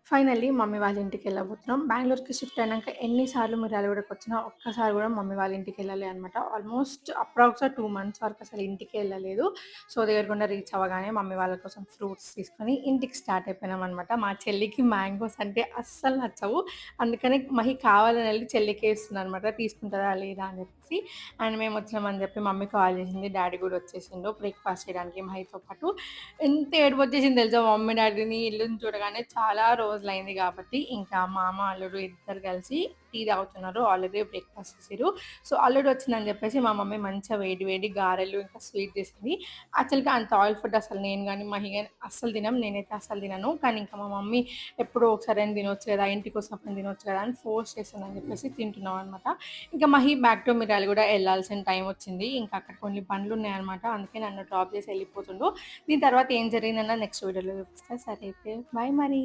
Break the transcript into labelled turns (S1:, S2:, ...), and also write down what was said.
S1: Finally mummy వాళ్ళ ఇంటికెళ్ళబోతున్నాం. బెంగుళూరుకి shift అయినంక ఎన్ని సార్లు మిర్యాలగూడకొచ్చినా ఒక్కసారి గూడా మమ్మీ వాళ్ళ ఇంటికెళ్ళలే అనమాట. ఆల్మోస్ట్ అప్రాక్స్‌గా 2 మంత్స్ వరకు అసలు ఇంటికే ఎళ్ళలేదు. సో, దేవరకొండ రీచ్ అవ్వగానే మమ్మీ వాళ్ళ కోసం ఫ్రూట్స్ తీసుకొని ఇంటికి స్టార్ట్ అయిపోయినామనమాట. మా చెల్లికి మ్యాంగోస్ అంటే అస్సలు నచ్చవు. అందుకని మహి కావాలని ఎళ్లి చెల్లికే ఇస్తుందనమాట. తీసుకుంటదా లేదా అని జెప్పేసి. అండ్ మేమొచ్చినామని జెప్పి మమ్మీ కాల్ జేసింది. డ్యాడీ గూడా వచ్చేసిండు బ్రేక్‌ఫాస్ట్ చేయడానికి మహితో పాటు. ఎంత ఏడుపొచ్చేసింది తెలుసా మమ్మీ డ్యాడీని ఇల్లుని చూడగానే. చాలా రోజులైంది గాబట్టి, ఇంకా మామ, అల్లుడు ఇద్దరు కలిసి టీ తాగుతున్నారు. ఆల్రెడీ బ్రేక్‌ఫాస్ట్ చేసిర్రు. సో, అల్లుడు వచ్చిందని జెప్పేసి మా మమ్మీ మంచిగా వేడి వేడి గారెలు, ఇంకా స్వీట్ చేసింది. యాక్చువల్‌గా అంత ఆయిల్ ఫుడ్ అసలు నేను గాని, మహి గాని అస్సలు తినం. నేనైతే అస్సలు తినను. కానీ ఇంకా మా మమ్మీ ఎప్పుడో ఒకసారైనా తినొచ్చు గదా! ఇంటికొచ్చినప్పుడు తినొచ్చు గదా! అని ఫోర్స్ చేస్తుందని జెప్పేసి తింటున్నాం అనమాట. ఇంకా మహి బ్యాక్ టు మిర్యాలగూడ ఎళ్ళాల్సిన టైం వచ్చింది. ఇంకా అక్కడ కొన్ని పనులున్నాయన్నమాట. అందుకే నన్ను డ్రాప్ చేసి ఎళ్ళిపోతుండు. దీని తర్వాత ఏం జరిగిందన్నది నెక్స్ట్ వీడియోలో చూపిస్తా. సరే అయితే బాయ్ మరి.